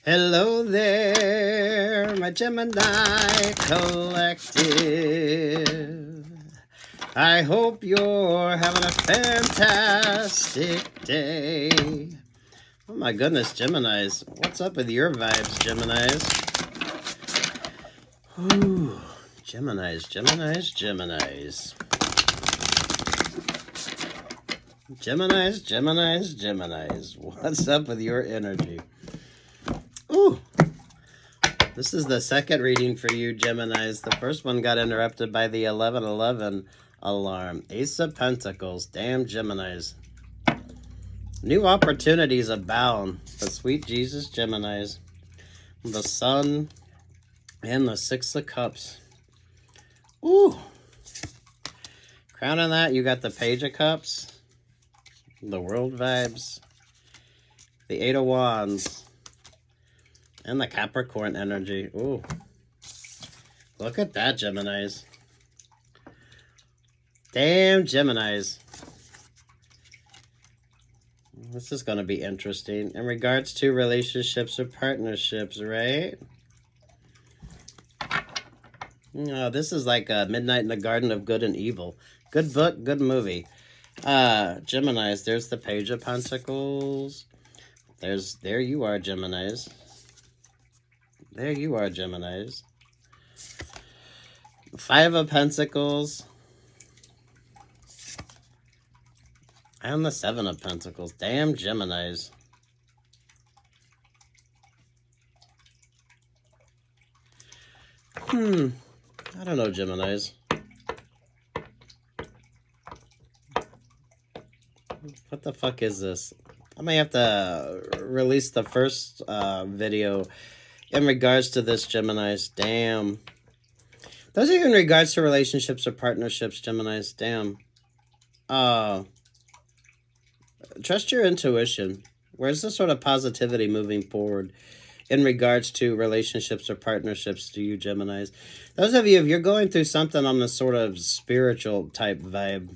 Hello there, my Gemini collective. I hope you're having a fantastic day. Oh my goodness, Geminis. What's up with your vibes, Geminis? Ooh, Geminis. Geminis. What's up with your energy? Ooh. This is the second reading for you, Geminis. The first one got interrupted by the 1111 alarm. Ace of Pentacles. Damn, Geminis. New opportunities abound. The sweet Jesus, Geminis. The Sun and the Six of Cups. Ooh. Crowning that, you got the Page of Cups. The World vibes. The Eight of Wands. And the Capricorn energy. Ooh. Look at that, Geminis. Damn, Geminis. This is going to be interesting. In regards to relationships or partnerships, right? This is like Midnight in the Garden of Good and Evil. Good book, good movie. Geminis, there's the Page of Pentacles. There you are, Geminis. There you are, Geminis. Five of Pentacles. And the Seven of Pentacles. Damn, Geminis. I don't know, Geminis. What the fuck is this? I may have to release the first video in regards to this, Geminis. Damn. Those are in regards to relationships or partnerships, Geminis. Damn. Trust your intuition. Where's the sort of positivity moving forward in regards to relationships or partnerships to you, Geminis? Those of you, if you're going through something on the sort of spiritual type vibe,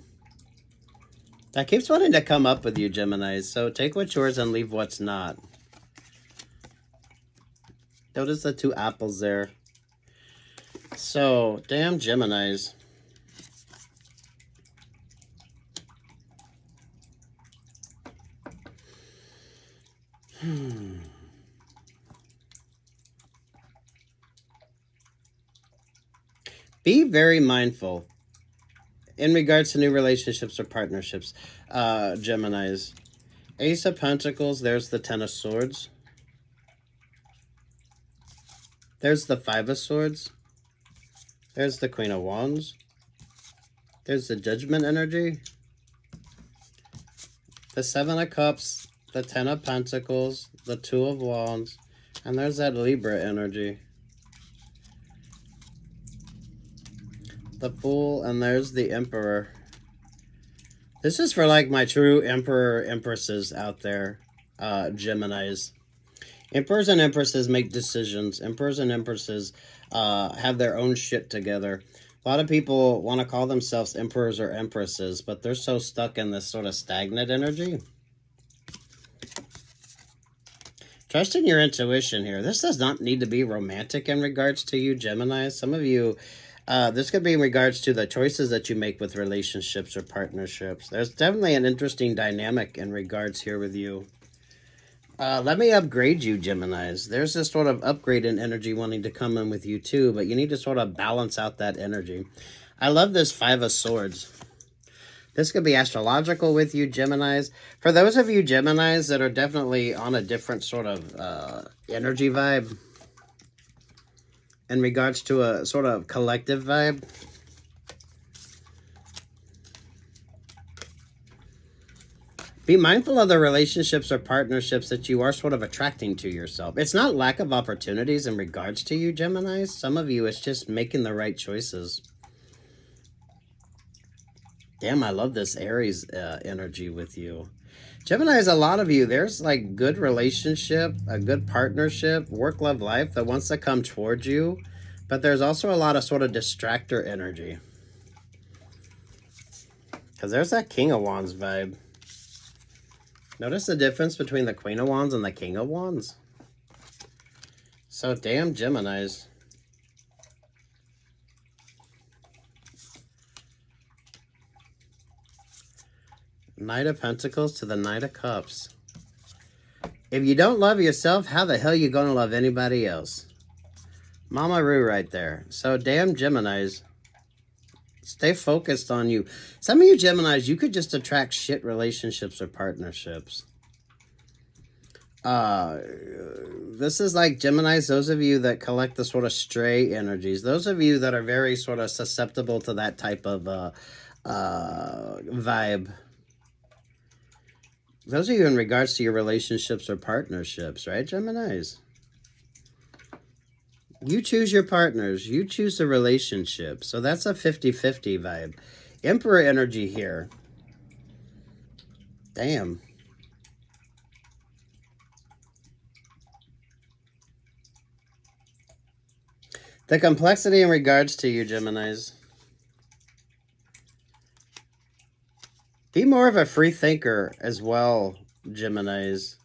that keeps wanting to come up with you, Geminis. So take what's yours and leave what's not. Notice the two apples there. So, damn, Geminis. Be very mindful in regards to new relationships or partnerships, Geminis. Ace of Pentacles, there's the Ten of Swords. There's the Five of Swords. There's the Queen of Wands. There's the Judgment energy. The Seven of Cups. The Ten of Pentacles. The Two of Wands. And there's that Libra energy. The Fool. And there's the Emperor. This is for like my true Emperor Empresses out there, Geminis. Emperors and Empresses make decisions. Emperors and Empresses have their own shit together. A lot of people want to call themselves Emperors or Empresses, but they're so stuck in this sort of stagnant energy. Trust in your intuition here. This does not need to be romantic in regards to you, Geminis. Some of you, this could be in regards to the choices that you make with relationships or partnerships. There's definitely an interesting dynamic in regards here with you. Let me upgrade you, Geminis. There's this sort of upgrade in energy wanting to come in with you too, but you need to sort of balance out that energy. I love this Five of Swords. This could be astrological with you, Geminis. For those of you, Geminis, that are definitely on a different sort of energy vibe in regards to a sort of collective vibe, be mindful of the relationships or partnerships that you are sort of attracting to yourself. It's not lack of opportunities in regards to you, Geminis. Some of you, it's just making the right choices. Damn, I love this Aries energy with you. Geminis, a lot of you, there's like good relationship, a good partnership, work-love life that wants to come towards you. But there's also a lot of sort of distractor energy. Because there's that King of Wands vibe. Notice the difference between the Queen of Wands and the King of Wands? So damn Geminis. Knight of Pentacles to the Knight of Cups. If you don't love yourself, how the hell are you going to love anybody else? Mama Roo right there. So damn Geminis. Stay focused on you. Some of you Geminis, you could just attract shit relationships or partnerships. This is like Geminis, those of you that collect the sort of stray energies. Those of you that are very sort of susceptible to that type of vibe. Those of you in regards to your relationships or partnerships, right, Geminis? You choose your partners. You choose the relationship. So that's a 50-50 vibe. Emperor energy here. Damn. The complexity in regards to you, Geminis. Be more of a free thinker as well, Geminis.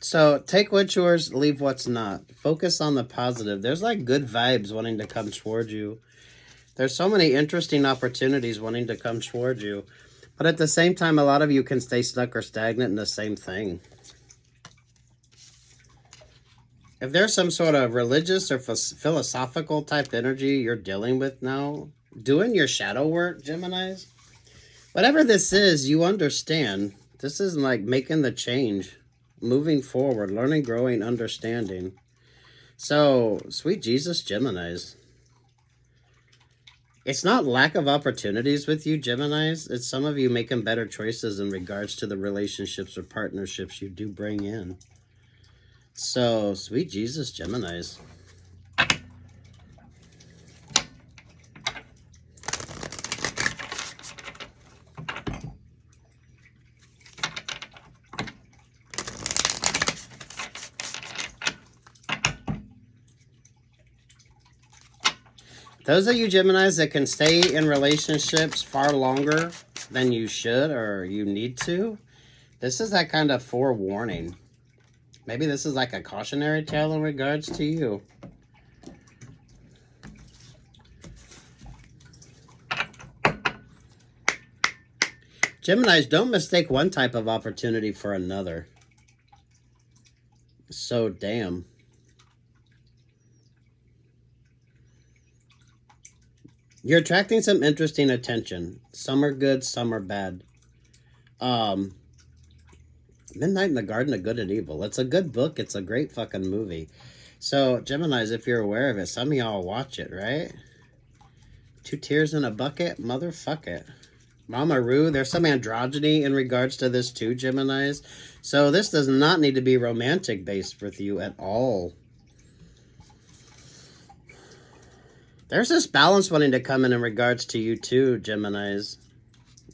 So take what's yours, leave what's not. Focus on the positive. There's like good vibes wanting to come towards you. There's so many interesting opportunities wanting to come towards you. But at the same time, a lot of you can stay stuck or stagnant in the same thing. If there's some sort of religious or philosophical type energy you're dealing with now, doing your shadow work, Geminis, whatever this is, you understand. This is like making the change, moving forward, learning, growing, understanding. So, sweet Jesus, Geminis. It's not lack of opportunities with you, Geminis. It's some of you making better choices in regards to the relationships or partnerships you do bring in. So, sweet Jesus, Geminis. Those of you Geminis that can stay in relationships far longer than you should or you need to, this is that kind of forewarning. Maybe this is like a cautionary tale in regards to you. Geminis, don't mistake one type of opportunity for another. So damn. You're attracting some interesting attention. Some are good, some are bad. Midnight in the Garden of Good and Evil. It's a good book. It's a great fucking movie. So, Geminis, if you're aware of it, some of y'all watch it, right? 2 tears in a bucket? Motherfuck it. Mama Roo, there's some androgyny in regards to this too, Geminis. So this does not need to be romantic based with you at all. There's this balance wanting to come in regards to you too, Geminis.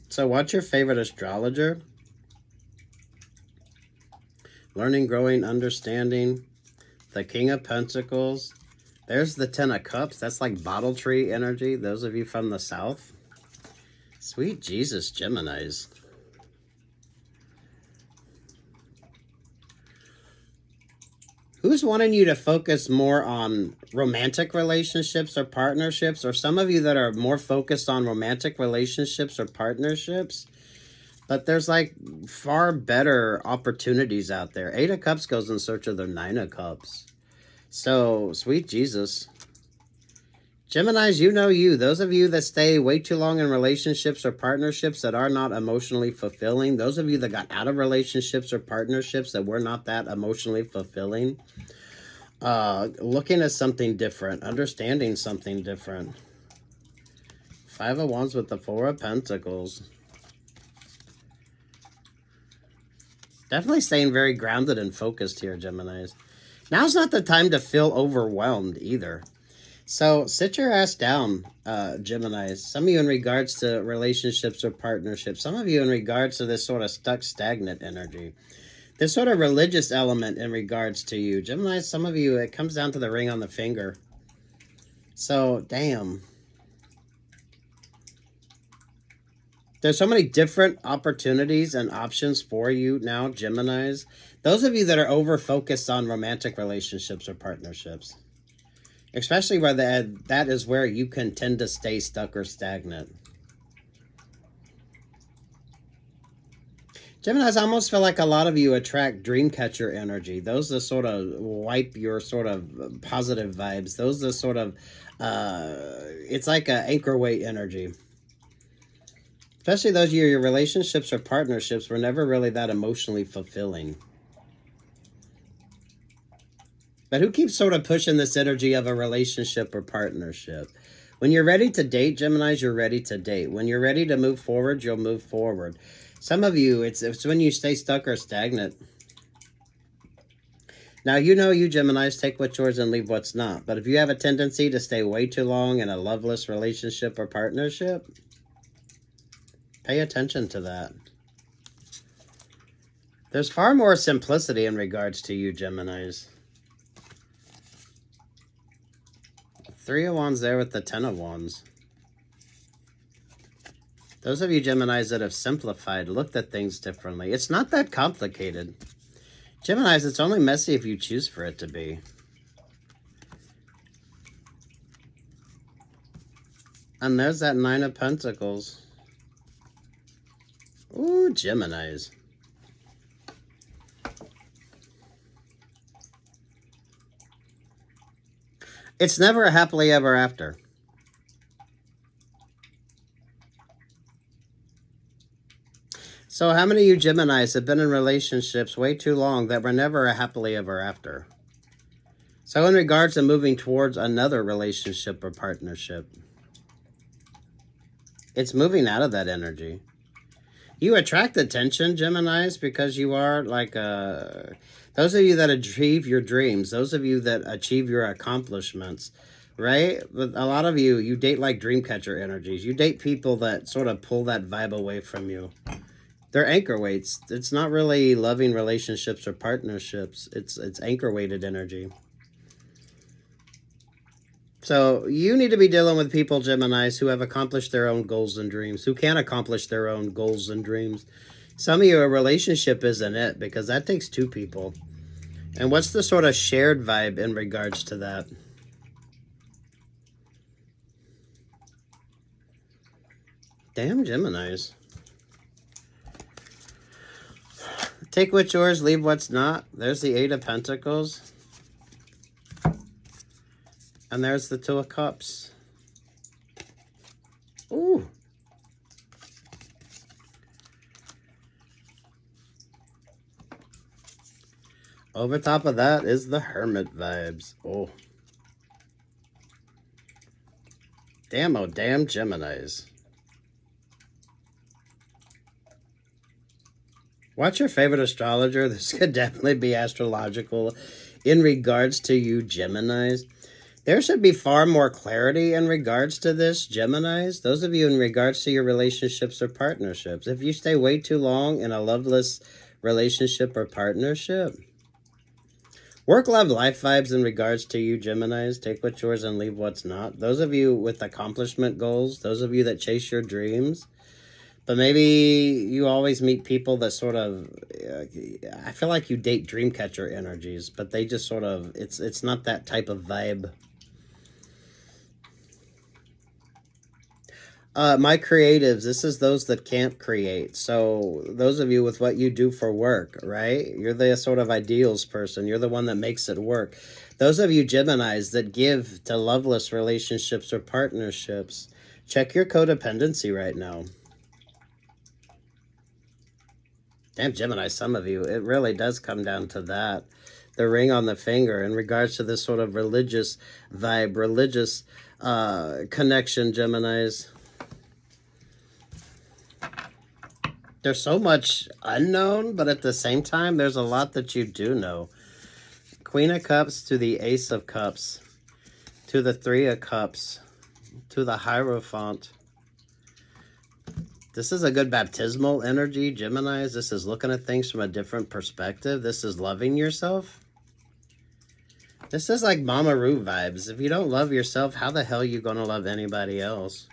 So what's your favorite astrologer? Learning, growing, understanding. The King of Pentacles. There's the 10 of Cups. That's like bottle tree energy. Those of you from the South. Sweet Jesus, Geminis. Who's wanting you to focus more on romantic relationships or partnerships? Or some of you that are more focused on romantic relationships or partnerships? But there's like far better opportunities out there. 8 of Cups goes in search of the 9 of Cups. So, sweet Jesus. Geminis, you know you. Those of you that stay way too long in relationships or partnerships that are not emotionally fulfilling. Those of you that got out of relationships or partnerships that were not that emotionally fulfilling. Looking at something different. Understanding something different. 5 of Wands with the 4 of Pentacles. Definitely staying very grounded and focused here, Geminis. Now's not the time to feel overwhelmed either. So sit your ass down, Geminis. Some of you in regards to relationships or partnerships. Some of you in regards to this sort of stuck, stagnant energy. This sort of religious element in regards to you. Geminis, some of you, it comes down to the ring on the finger. So, damn. There's so many different opportunities and options for you now, Geminis. Those of you that are over-focused on romantic relationships or partnerships, especially where that is where you can tend to stay stuck or stagnant. Geminis, I almost feel like a lot of you attract dream catcher energy. Those that sort of wipe your sort of positive vibes. Those that sort of, it's like an anchor weight energy. Especially those of you, your relationships or partnerships were never really that emotionally fulfilling. But who keeps sort of pushing this energy of a relationship or partnership? When you're ready to date, Geminis, you're ready to date. When you're ready to move forward, you'll move forward. Some of you, it's when you stay stuck or stagnant. Now, you know you Geminis, take what's yours and leave what's not. But if you have a tendency to stay way too long in a loveless relationship or partnership, pay attention to that. There's far more simplicity in regards to you Geminis. 3 of Wands there with the 10 of Wands. Those of you Geminis that have simplified, looked at things differently. It's not that complicated. Geminis, it's only messy if you choose for it to be. And there's that 9 of Pentacles. Ooh, Geminis. It's never a happily ever after. So how many of you Geminis have been in relationships way too long that were never a happily ever after? So in regards to moving towards another relationship or partnership, it's moving out of that energy. You attract attention, Geminis, because you are like those of you that achieve your dreams, those of you that achieve your accomplishments, right? But a lot of you date like dream catcher energies. You date people that sort of pull that vibe away from you. They're anchor weights. It's not really loving relationships or partnerships. It's anchor weighted energy. So you need to be dealing with people, Geminis, who have accomplished their own goals and dreams, who can accomplish their own goals and dreams. Some of you, a relationship isn't it, because that takes 2 people. And what's the sort of shared vibe in regards to that? Damn, Geminis. Take what's yours, leave what's not. There's the 8 of Pentacles. And there's the 2 of Cups. Ooh. Over top of that is the Hermit vibes. Oh. Damn, oh damn, Geminis. Watch your favorite astrologer. This could definitely be astrological in regards to you Geminis. There should be far more clarity in regards to this, Geminis. Those of you in regards to your relationships or partnerships. If you stay way too long in a loveless relationship or partnership. Work, love, life vibes in regards to you, Geminis. Take what's yours and leave what's not. Those of you with accomplishment goals. Those of you that chase your dreams. But maybe you always meet people that sort of, I feel like you date dream catcher energies, but they just sort of, it's not that type of vibe. My creatives, this is those that can't create. So those of you with what you do for work, right? You're the sort of ideals person. You're the one that makes it work. Those of you Geminis that give to loveless relationships or partnerships, check your codependency right now. Damn, Gemini, some of you, it really does come down to that. The ring on the finger in regards to this sort of religious vibe, religious connection, Geminis. There's so much unknown, but at the same time, there's a lot that you do know. Queen of Cups to the Ace of Cups, to the 3 of Cups, to the Hierophant. This is a good baptismal energy, Geminis. This is looking at things from a different perspective. This is loving yourself. This is like Mama Ru vibes. If you don't love yourself, how the hell are you going to love anybody else?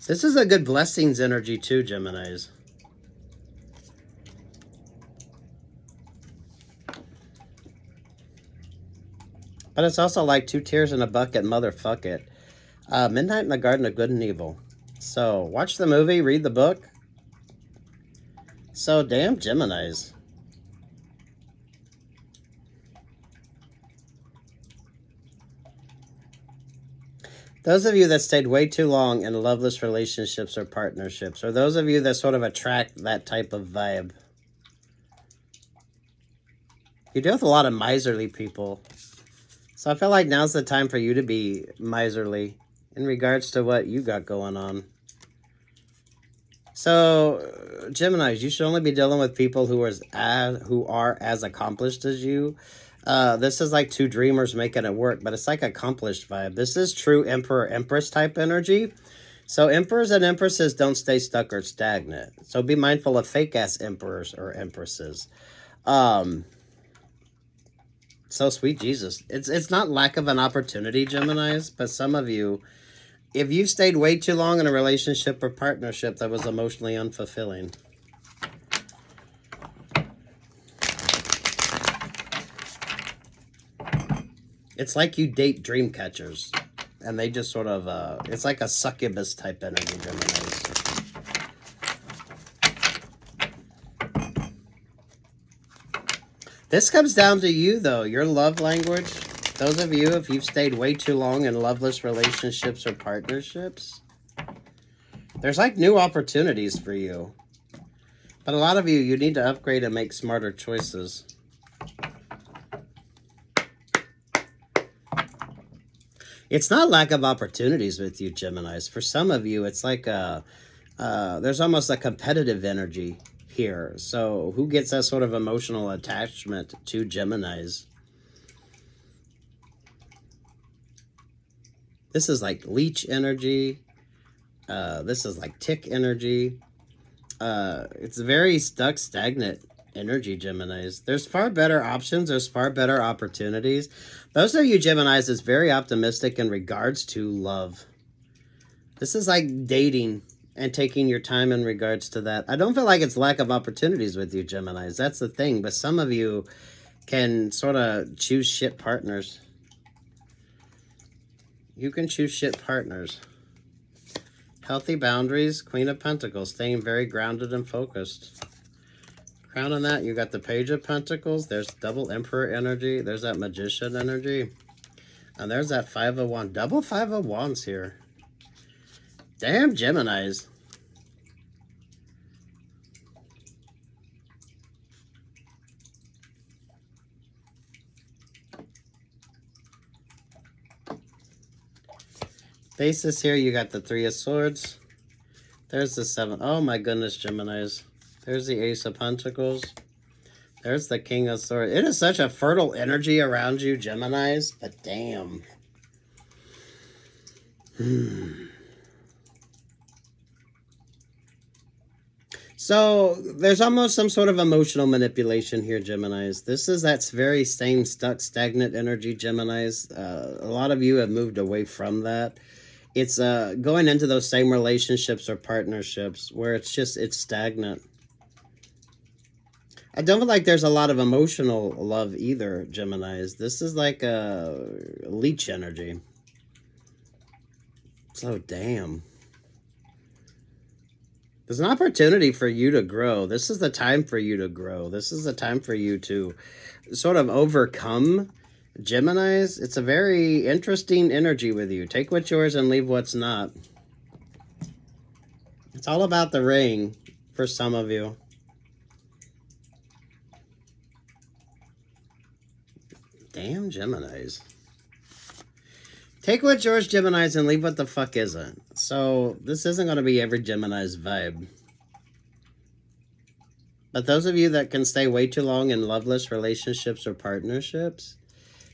This is a good blessings energy too, Geminis. But it's also like 2 tears in a bucket, motherfuck it. Midnight in the Garden of Good and Evil. So, watch the movie, read the book. So, damn Geminis. Those of you that stayed way too long in loveless relationships or partnerships, or those of you that sort of attract that type of vibe. You deal with a lot of miserly people. So I feel like now's the time for you to be miserly in regards to what you got going on. So, Geminis, you should only be dealing with people who are as accomplished as you. This is like 2 dreamers making it work, but it's like accomplished vibe. This is true Emperor Empress type energy. So emperors and empresses don't stay stuck or stagnant. So be mindful of fake ass emperors or empresses. So sweet Jesus. It's not lack of an opportunity, Geminis, but some of you, if you've stayed way too long in a relationship or partnership that was emotionally unfulfilling. It's like you date dream catchers, and they just sort of, it's like a succubus type energy, Geminis. This comes down to you, though, your love language. Those of you, if you've stayed way too long in loveless relationships or partnerships, there's like new opportunities for you. But a lot of you, you need to upgrade and make smarter choices. It's not lack of opportunities with you, Geminis. For some of you, it's like there's almost a competitive energy here. So who gets that sort of emotional attachment to Geminis? This is like leech energy. This is like tick energy. It's very stuck, stagnant energy, Geminis. There's far better options. There's far better opportunities. Those of you Geminis is very optimistic in regards to love. This is like dating and taking your time in regards to that. I don't feel like it's lack of opportunities with you Geminis. That's the thing. But some of you can sort of choose shit partners. You can choose shit partners. Healthy boundaries, Queen of Pentacles, staying very grounded and focused. Crown on that, you got the Page of Pentacles. There's double Emperor energy. There's that Magician energy. And there's that 5 of Wands. Double 5 of Wands here. Damn Geminis. Basis here, you got the 3 of Swords. There's the 7. Oh my goodness, Geminis. There's the Ace of Pentacles. There's the King of Swords. It is such a fertile energy around you, Geminis, but damn. So there's almost some sort of emotional manipulation here, Geminis. This is that very same stuck, stagnant energy, Geminis. A lot of you have moved away from that. It's going into those same relationships or partnerships where it's stagnant. I don't feel like there's a lot of emotional love either, Geminis. This is like a leech energy. So damn. There's an opportunity for you to grow. This is the time for you to grow. This is the time for you to sort of overcome, Geminis. It's a very interesting energy with you. Take what's yours and leave what's not. It's all about the ring for some of you. Damn Geminis. Take what's yours, Geminis, and leave what the fuck isn't. So, this isn't going to be every Gemini's vibe. But those of you that can stay way too long in loveless relationships or partnerships,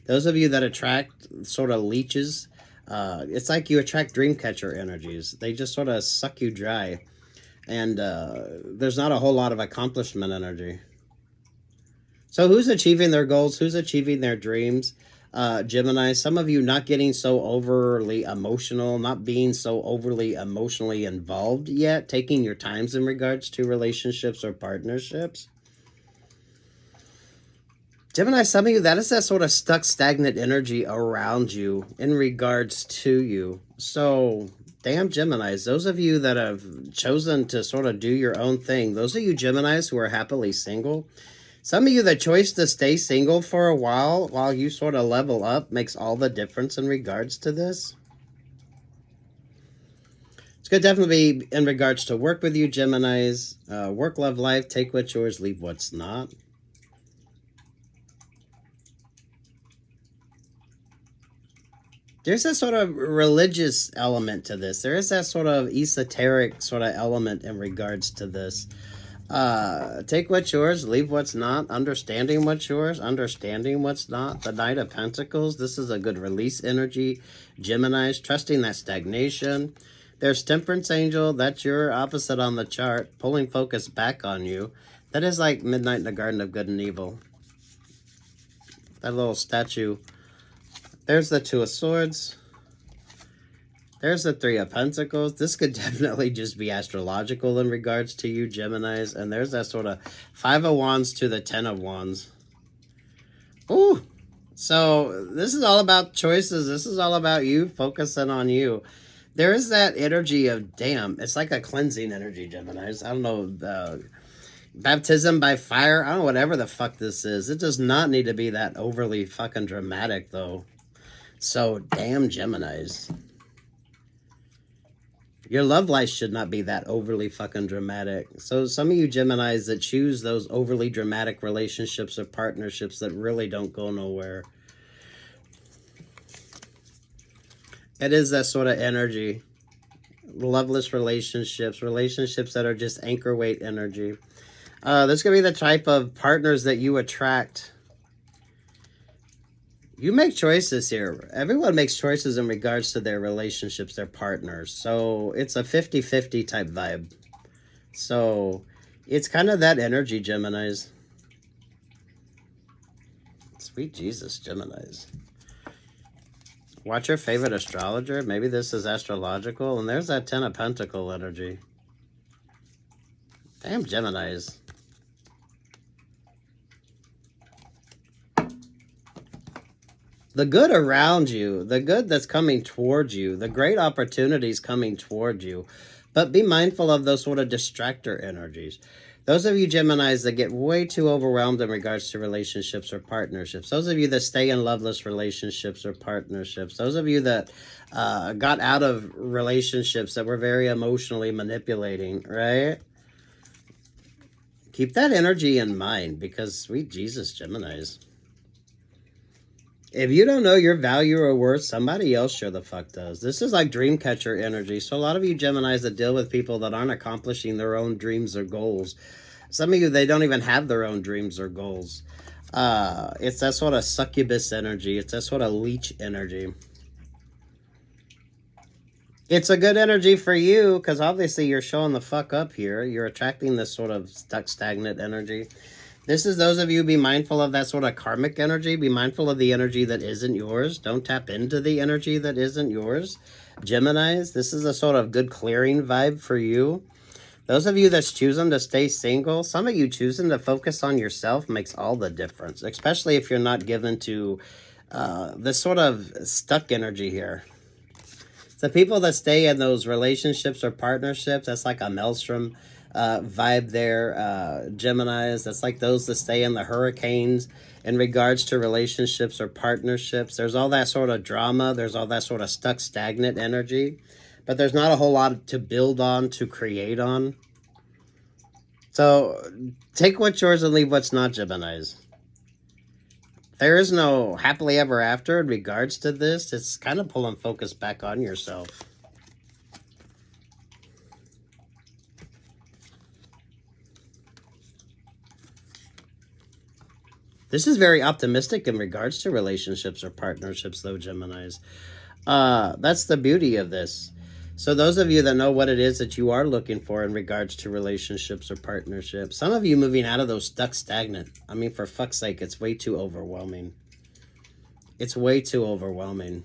those of you that attract sort of leeches, it's like you attract dream catcher energies. They just sort of suck you dry. And there's not a whole lot of accomplishment energy. So who's achieving their goals? Who's achieving their dreams? Gemini, some of you not getting so overly emotional, not being so overly emotionally involved yet, taking your times in regards to relationships or partnerships. Gemini, some of you, that is that sort of stuck, stagnant energy around you in regards to you. So, damn Geminis, those of you that have chosen to sort of do your own thing, those of you Geminis who are happily single, some of you, the choice to stay single for a while you sort of level up makes all the difference in regards to this. It's going to definitely be in regards to work with you, Geminis. Work, love, life, take what's yours, leave what's not. There's that sort of religious element to this. There is that sort of esoteric sort of element in regards to this. Take what's yours, leave what's not. Understanding what's yours, understanding what's not. The Knight of Pentacles, this is a good release energy. Geminis, trusting that stagnation. There's Temperance Angel, that's your opposite on the chart, pulling focus back on you. That is like Midnight in the Garden of Good and Evil. That little statue. There's the Two of Swords. There's the Three of Pentacles. This could definitely just be astrological in regards to you, Geminis. And there's that sort of Five of Wands to the Ten of Wands. Ooh. So this is all about choices. This is all about you focusing on you. There is that energy of, damn, it's like a cleansing energy, Geminis. I don't know, baptism by fire. I don't know, whatever the fuck this is. It does not need to be that overly fucking dramatic, though. So, damn Geminis. Your love life should not be that overly fucking dramatic. So, some of you Geminis that choose those overly dramatic relationships or partnerships that really don't go nowhere. It is that sort of energy. Loveless relationships, relationships that are just anchor weight energy. This could be the type of partners that you attract. You make choices here. Everyone makes choices in regards to their relationships, their partners. So it's a 50-50 type vibe. So it's kind of that energy, Geminis. Sweet Jesus, Geminis. Watch your favorite astrologer. Maybe this is astrological. And there's that Ten of Pentacle energy. Damn Geminis. The good around you, the good that's coming towards you, the great opportunities coming towards you. But be mindful of those sort of distractor energies. Those of you Geminis that get way too overwhelmed in regards to relationships or partnerships. Those of you that stay in loveless relationships or partnerships. Those of you that got out of relationships that were very emotionally manipulating, right? Keep that energy in mind because, sweet Jesus, Geminis. If you don't know your value or worth, somebody else sure the fuck does. This is like dream catcher energy. So a lot of you Geminis that deal with people that aren't accomplishing their own dreams or goals. Some of you, they don't even have their own dreams or goals. It's that sort of succubus energy. It's that sort of leech energy. It's a good energy for you because obviously you're showing the fuck up here. You're attracting this sort of stuck, stagnant energy. This is those of you, be mindful of that sort of karmic energy. Be mindful of the energy that isn't yours. Don't tap into the energy that isn't yours. Geminis, this is a sort of good clearing vibe for you. Those of you that's choosing to stay single, some of you choosing to focus on yourself makes all the difference, especially if you're not given to this sort of stuck energy here. The people that stay in those relationships or partnerships, that's like a maelstrom vibe there, Geminis. That's like those that stay in the hurricanes in regards to relationships or partnerships. There's all that sort of drama. There's all that sort of stuck, stagnant energy. But there's not a whole lot to build on, to create on. So take what's yours and leave what's not, Geminis. There is no happily ever after in regards to this. It's kind of pulling focus back on yourself. This is very optimistic in regards to relationships or partnerships, though, Geminis. That's the beauty of this. So those of you that know what it is that you are looking for in regards to relationships or partnerships, some of you moving out of those stuck, stagnant. I mean, for fuck's sake, it's way too overwhelming. It's way too overwhelming.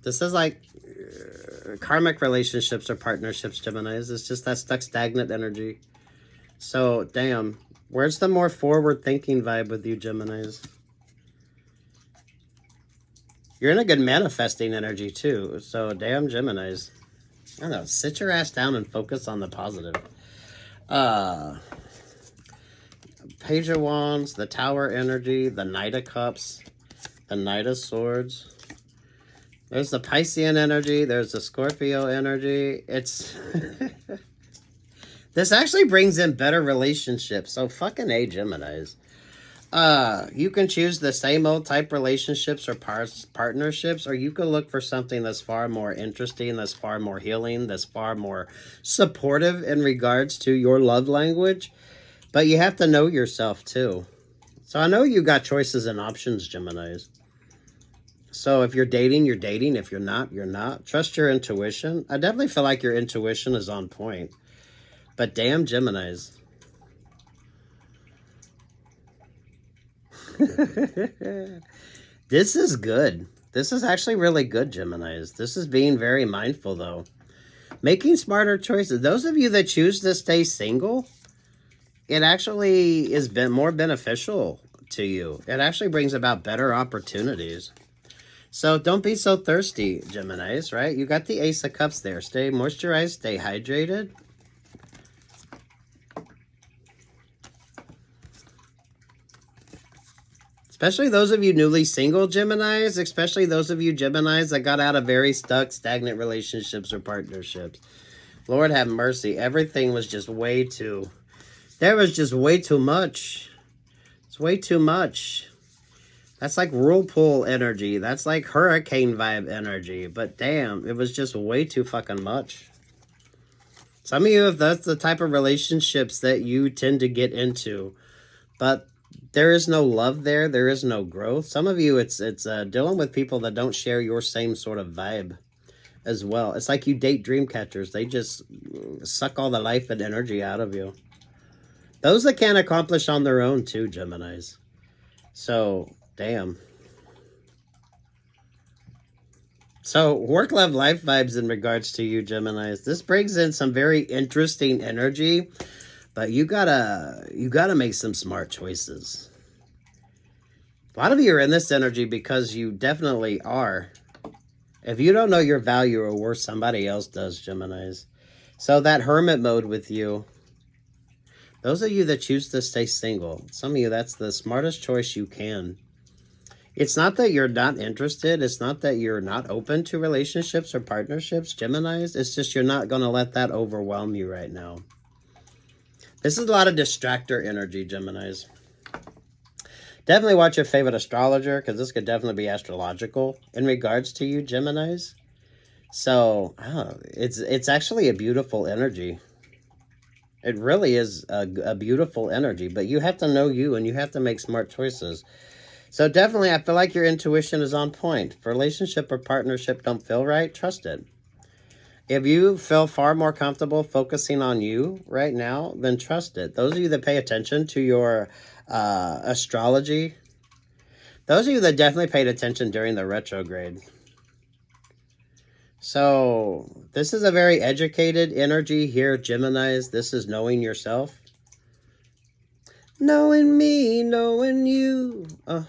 This is like karmic relationships or partnerships, Geminis. It's just that stuck, stagnant energy. So, damn. Where's the more forward-thinking vibe with you, Geminis? You're in a good manifesting energy, too. So, damn, Geminis. I don't know. Sit your ass down and focus on the positive. Page of Wands, the Tower energy, the Knight of Cups, the Knight of Swords. There's the Piscean energy. There's the Scorpio energy. It's... This actually brings in better relationships. So fucking A, Geminis. You can choose the same old type relationships or partnerships, or you can look for something that's far more interesting, that's far more healing, that's far more supportive in regards to your love language. But you have to know yourself too. So I know you got choices and options, Geminis. So if you're dating, you're dating. If you're not, you're not. Trust your intuition. I definitely feel like your intuition is on point. But damn, Geminis. This is good. This is actually really good, Geminis. This is being very mindful, though. Making smarter choices. Those of you that choose to stay single, it actually is more beneficial to you. It actually brings about better opportunities. So don't be so thirsty, Geminis, right? You got the Ace of Cups there. Stay moisturized, stay hydrated. Especially those of you newly single Geminis, especially those of you Geminis that got out of very stuck, stagnant relationships or partnerships. Lord have mercy. Everything was just way too... There was just way too much. It's way too much. That's like whirlpool energy. That's like hurricane vibe energy. But damn, it was just way too fucking much. Some of you, if that's the type of relationships that you tend to get into, but there is no love there. There is no growth. Some of you, it's dealing with people that don't share your same sort of vibe as well. It's like you date dream catchers. They just suck all the life and energy out of you. Those that can't accomplish on their own too, Geminis. So, damn. So, work, love, life vibes in regards to you, Geminis. This brings in some very interesting energy. But you gotta make some smart choices. A lot of you are in this energy because you definitely are. If you don't know your value or worth, somebody else does, Geminis. So that hermit mode with you. Those of you that choose to stay single, some of you, that's the smartest choice you can. It's not that you're not interested. It's not that you're not open to relationships or partnerships, Geminis. It's just you're not going to let that overwhelm you right now. This is a lot of distractor energy, Geminis. Definitely watch your favorite astrologer, because this could definitely be astrological in regards to you, Geminis. So, it's actually a beautiful energy. It really is a beautiful energy, but you have to know you, and you have to make smart choices. So definitely, I feel like your intuition is on point. If a relationship or partnership don't feel right, trust it. If you feel far more comfortable focusing on you right now, then trust it. Those of you that pay attention to your astrology, those of you that definitely paid attention during the retrograde. So, this is a very educated energy here, Geminis. This is knowing yourself. Knowing me, knowing you. A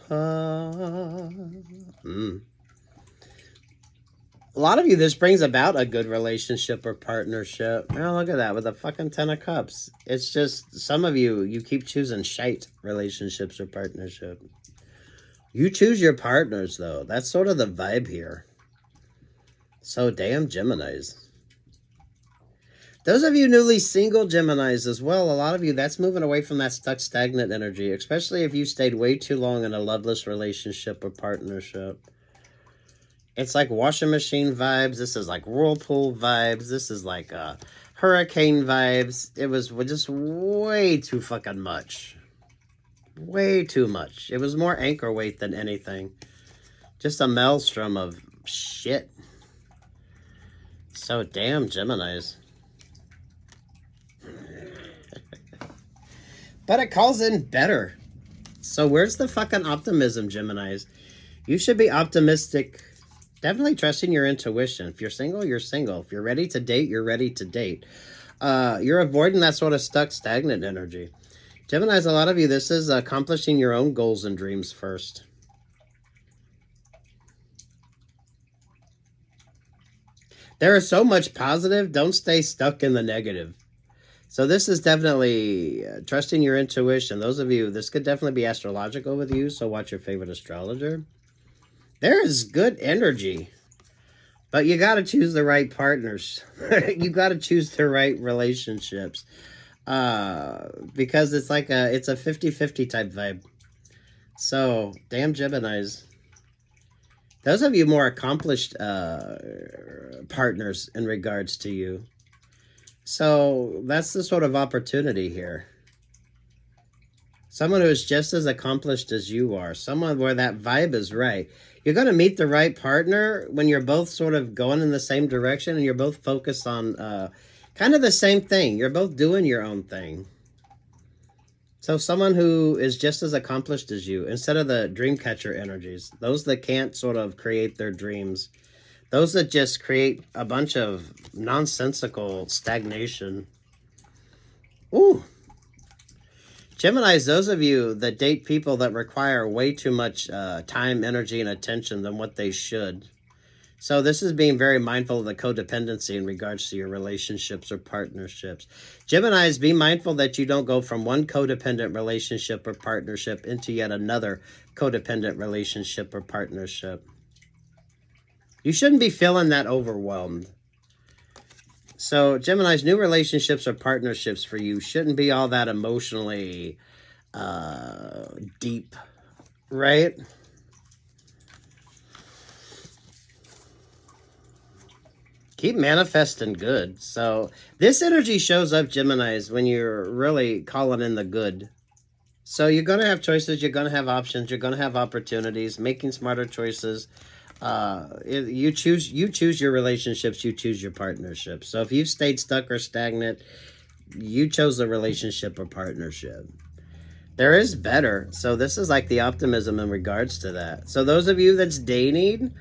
lot of you, this brings about a good relationship or partnership. Oh, look at that, with a fucking 10 of Cups. It's just, some of you, you keep choosing shite relationships or partnership. You choose your partners, though. That's sort of the vibe here. So, damn, Geminis. Those of you newly single Geminis as well, a lot of you, that's moving away from that stuck, stagnant energy, especially if you stayed way too long in a loveless relationship or partnership. It's like washing machine vibes. This is like whirlpool vibes. This is like hurricane vibes. It was just way too fucking much. Way too much. It was more anchor weight than anything. Just a maelstrom of shit. So damn, Geminis. But it calls in better. So where's the fucking optimism, Geminis? You should be optimistic. Definitely trusting your intuition. If you're single, you're single. If you're ready to date, you're ready to date. You're avoiding that sort of stuck, stagnant energy. Geminis, a lot of you, this is accomplishing your own goals and dreams first. There is so much positive. Don't stay stuck in the negative. So this is definitely trusting your intuition. Those of you, this could definitely be astrological with you, so watch your favorite astrologer. There is good energy, but you got to choose the right partners. You got to choose the right relationships. Because it's like it's a 50-50 type vibe. So, damn Geminis. Those of you more accomplished partners in regards to you. So, that's the sort of opportunity here. Someone who is just as accomplished as you are. Someone where that vibe is right. You're going to meet the right partner when you're both sort of going in the same direction and you're both focused on kind of the same thing. You're both doing your own thing. So someone who is just as accomplished as you, instead of the dream catcher energies, those that can't sort of create their dreams, those that just create a bunch of nonsensical stagnation. Ooh. Geminis, those of you that date people that require way too much time, energy, and attention than what they should. So this is being very mindful of the codependency in regards to your relationships or partnerships. Geminis, be mindful that you don't go from one codependent relationship or partnership into yet another codependent relationship or partnership. You shouldn't be feeling that overwhelmed. So Geminis, new relationships or partnerships for you shouldn't be all that emotionally deep, right? Keep manifesting good. So this energy shows up, Geminis, when you're really calling in the good. So you're going to have choices. You're going to have options. You're going to have opportunities, making smarter choices. You choose your relationships. You choose your partnerships. So if you've stayed stuck or stagnant, you chose a relationship or partnership. There is better. So this is like the optimism in regards to that. So those of you that's dating,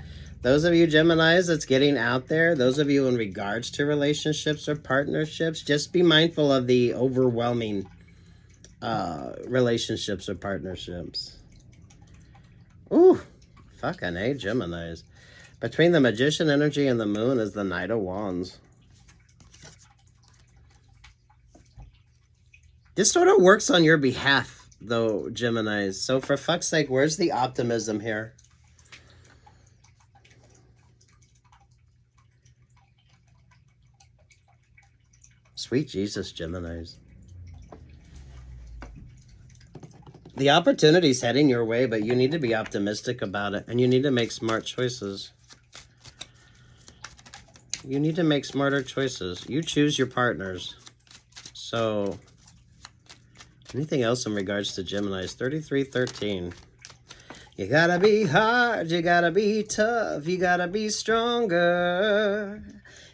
those of you Geminis that's getting out there, those of you in regards to relationships or partnerships, just be mindful of the overwhelming relationships or partnerships. Ooh, fucking A, Geminis. Between the Magician energy and the Moon is the Knight of Wands. This sort of works on your behalf, though, Geminis. So for fuck's sake, where's the optimism here? Sweet Jesus, Geminis. The opportunity's heading your way, but you need to be optimistic about it, and you need to make smart choices. You need to make smarter choices. You choose your partners. So, anything else in regards to Geminis? 3313. You gotta be hard, you gotta be tough, you gotta be stronger.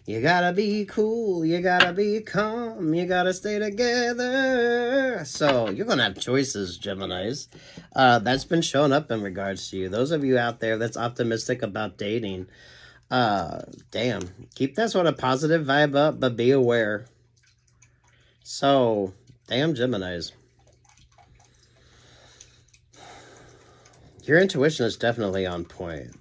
You gotta be cool, you gotta be calm, you gotta stay together. So, you're gonna have choices, Geminis. That's been showing up in regards to you. Those of you out there that's optimistic about dating, damn. Keep that sort of positive vibe up, but be aware. So, damn Geminis. Your intuition is definitely on point.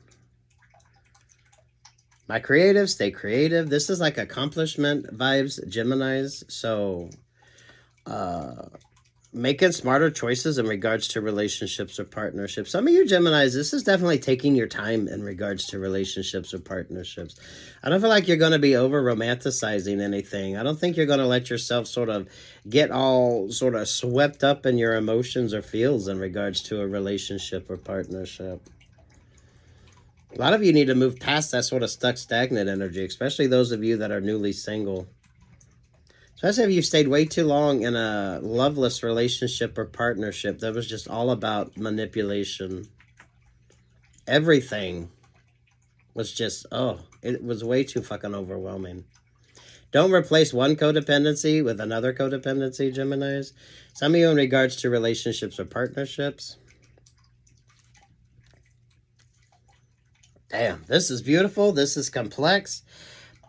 My creatives, stay creative. This is like accomplishment vibes, Geminis. So, making smarter choices in regards to relationships or partnerships. Some of you Geminis, this is definitely taking your time in regards to relationships or partnerships. I don't feel like you're going to be over romanticizing anything. I don't think you're going to let yourself sort of get all sort of swept up in your emotions or feels in regards to a relationship or partnership. A lot of you need to move past that sort of stuck, stagnant energy, especially those of you that are newly single. Especially if you've stayed way too long in a loveless relationship or partnership that was just all about manipulation. Everything was just, it was way too fucking overwhelming. Don't replace one codependency with another codependency, Geminis. Some of you in regards to relationships or partnerships. Damn, this is beautiful. This is complex.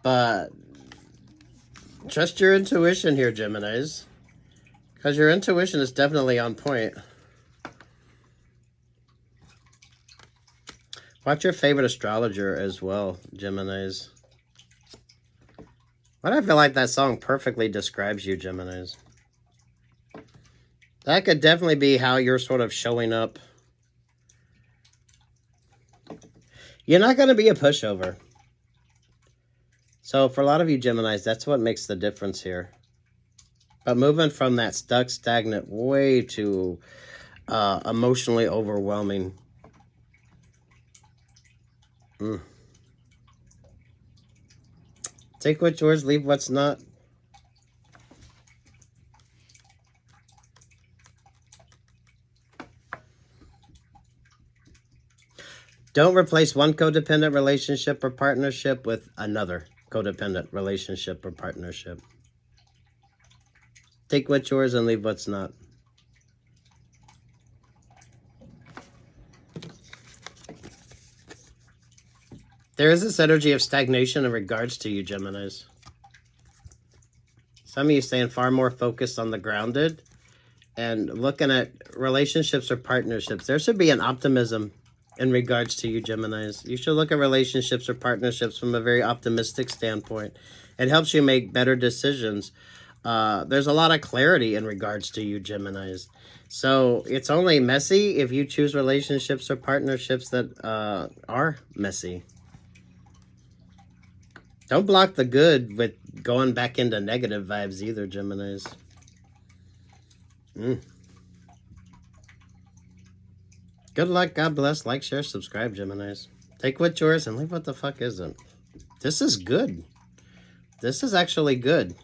But trust your intuition here, Geminis. Because your intuition is definitely on point. Watch your favorite astrologer as well, Geminis. But I feel like that song perfectly describes you, Geminis. That could definitely be how you're sort of showing up. You're not going to be a pushover. So for a lot of you Geminis, that's what makes the difference here. But moving from that stuck, stagnant, way to emotionally overwhelming. Take what's yours, leave what's not. Don't replace one codependent relationship or partnership with another codependent relationship or partnership. Take what's yours and leave what's not. There is this energy of stagnation in regards to you, Geminis. Some of you staying far more focused on the grounded and looking at relationships or partnerships. There should be an optimism in regards to you, Geminis. You should look at relationships or partnerships from a very optimistic standpoint. It helps you make better decisions. There's a lot of clarity in regards to you, Geminis. So it's only messy if you choose relationships or partnerships that are messy. Don't block the good with going back into negative vibes either, Geminis. Good luck. God bless. Like, share, subscribe, Geminis. Take what's yours and leave what the fuck isn't. This is good. This is actually good.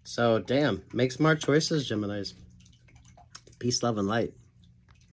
So, damn. Make smart choices, Geminis. Peace, love, and light.